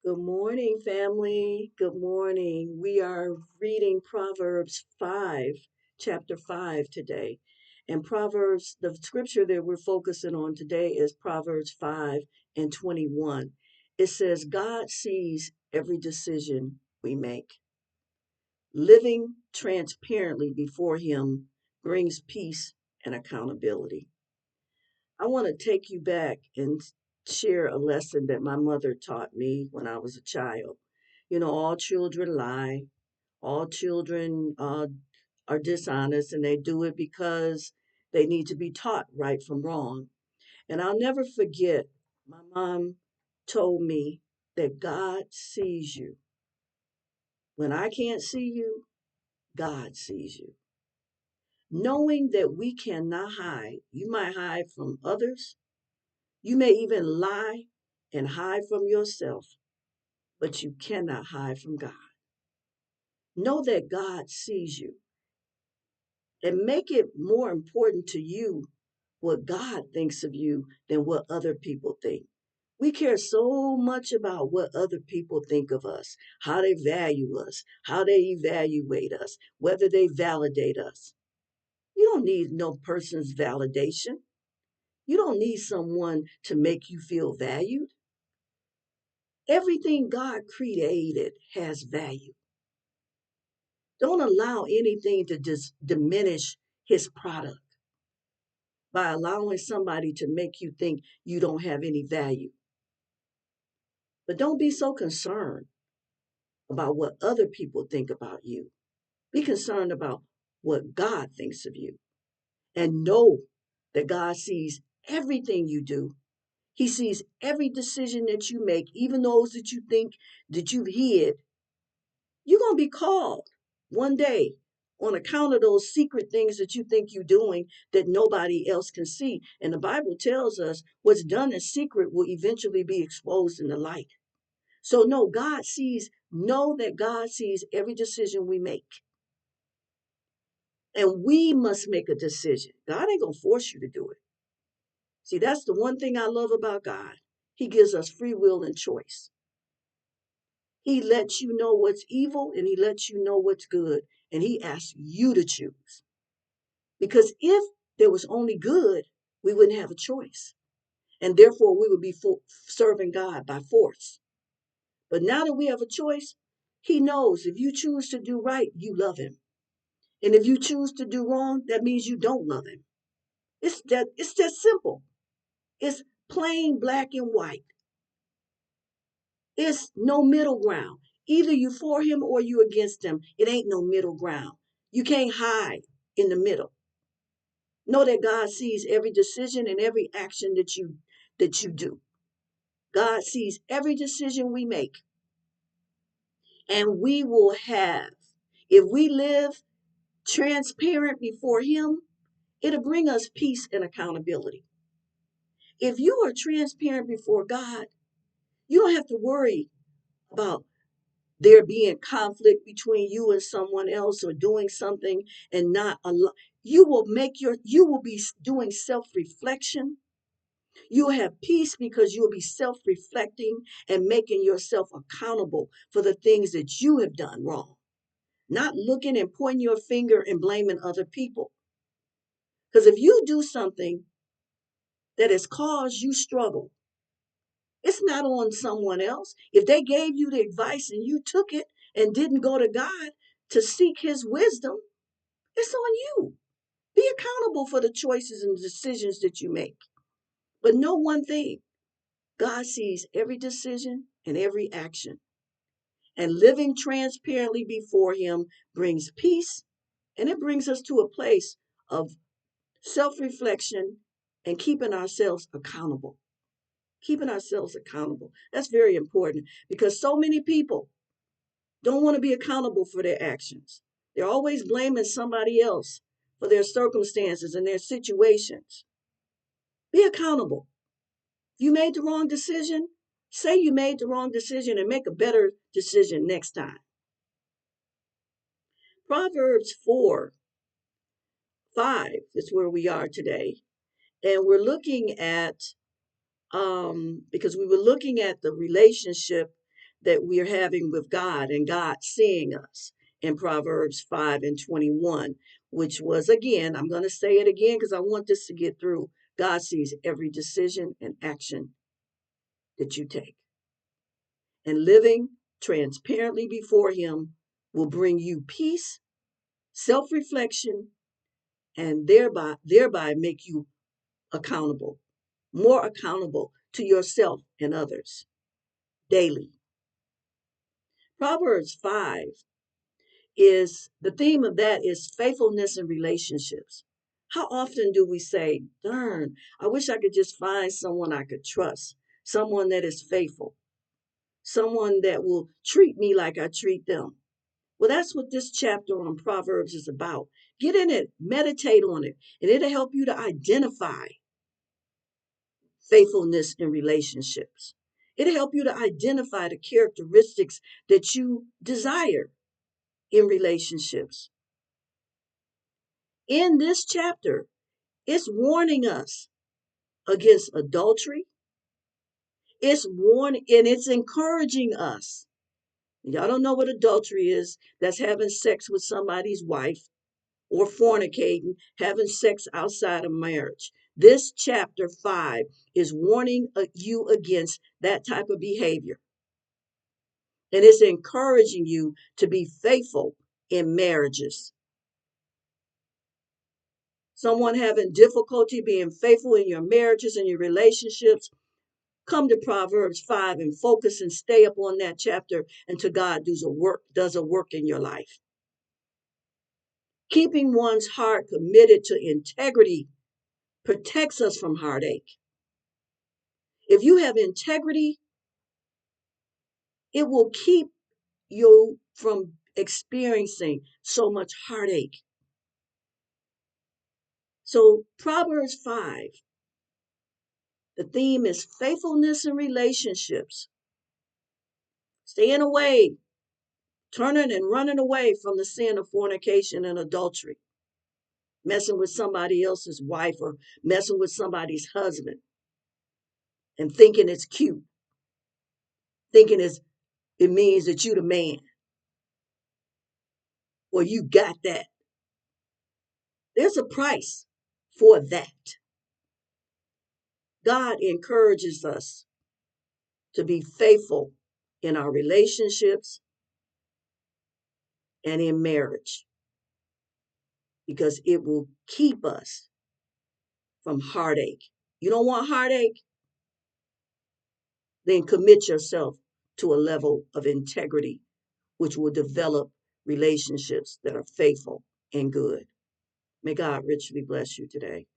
Good morning, family. Good morning. We are reading Proverbs 5, chapter 5 today. And Proverbs, the scripture that we're focusing on today is Proverbs 5 and 21. It says, God sees every decision we make. Living transparently before Him brings peace and accountability. I want to take you back and share a lesson that my mother taught me when I was a child. All children lie, all children are dishonest, and they do it because they need to be taught right from wrong. And I'll never forget, my mom told me that God sees you. When I can't see you, God sees you. Knowing that we cannot hide, you might hide from others. You may even lie and hide from yourself, but you cannot hide from God. Know that God sees you and make it more important to you what God thinks of you than what other people think. We care so much about what other people think of us, how they value us, how they evaluate us, whether they validate us. You don't need no person's validation. You don't need someone to make you feel valued. Everything God created has value. Don't allow anything to diminish his product by allowing somebody to make you think you don't have any value. But don't be so concerned about what other people think about you. Be concerned about what God thinks of you. And know that God sees everything you do. He sees every decision that you make, even those that you think that you've hid. You're going to be called one day on account of those secret things that you think you're doing that nobody else can see. And the Bible tells us what's done in secret will eventually be exposed in the light. So know that God sees every decision we make. And we must make a decision. God ain't going to force you to do it. See, that's the one thing I love about God. He gives us free will and choice. He lets you know what's evil and he lets you know what's good. And he asks you to choose. Because if there was only good, we wouldn't have a choice. And therefore, we would be serving God by force. But now that we have a choice, he knows if you choose to do right, you love him. And if you choose to do wrong, that means you don't love him. It's that simple. It's plain black and white. It's no middle ground. Either you for him or you against him. It ain't no middle ground. You can't hide in the middle. Know that God sees every decision and every action that you do. God sees every decision we make. And we will have, if we live transparent before him, it'll bring us peace and accountability. If you are transparent before God, you don't have to worry about there being conflict between you and someone else or doing something and not allow. You will be doing self-reflection. You'll have peace because you'll be self-reflecting and making yourself accountable for the things that you have done wrong. Not looking and pointing your finger and blaming other people. Because if you do something that has caused you struggle, it's not on someone else. If they gave you the advice and you took it and didn't go to God to seek his wisdom, it's on you. Be accountable for the choices and decisions that you make. But know one thing, God sees every decision and every action. And living transparently before him brings peace, and it brings us to a place of self-reflection and keeping ourselves accountable. Keeping ourselves accountable. That's very important because so many people don't want to be accountable for their actions. They're always blaming somebody else for their circumstances and their situations. Be accountable. If you made the wrong decision, say you made the wrong decision and make a better decision next time. Proverbs 4:5 is where we are today. And we're looking at, because we were looking at the relationship that we're having with God and God seeing us in Proverbs 5:21, which was, again, I'm going to say it again because I want this to get through. God sees every decision and action that you take. And living transparently before Him will bring you peace, self-reflection, and thereby make you accountable, more accountable to yourself and others daily. Proverbs 5 is the theme of that is faithfulness in relationships. How often do we say, darn, I wish I could just find someone I could trust, someone that is faithful, someone that will treat me like I treat them. Well, that's what this chapter on Proverbs is about. Get in it, meditate on it, and it'll help you to identify faithfulness in relationships. It'll help you to identify the characteristics that you desire in relationships. In this chapter, it's warning us against adultery. It's warning and it's encouraging us. Y'all don't know what adultery is. That's having sex with somebody's wife or fornicating, having sex outside of marriage. This chapter 5 is warning you against that type of behavior. And it's encouraging you to be faithful in marriages. Someone having difficulty being faithful in your marriages and your relationships, come to Proverbs 5 and focus and stay up on that chapter until God does a work in your life. Keeping one's heart committed to integrity protects us from heartache. If you have integrity, it will keep you from experiencing so much heartache. So Proverbs 5, the theme is faithfulness in relationships. Staying away, turning and running away from the sin of fornication and adultery. Messing with somebody else's wife or messing with somebody's husband and thinking it's cute, thinking it means that you the man or you got that. There's a price for that. God encourages us to be faithful in our relationships and in marriage because it will keep us from heartache. You don't want heartache? Then commit yourself to a level of integrity, which will develop relationships that are faithful and good. May God richly bless you today.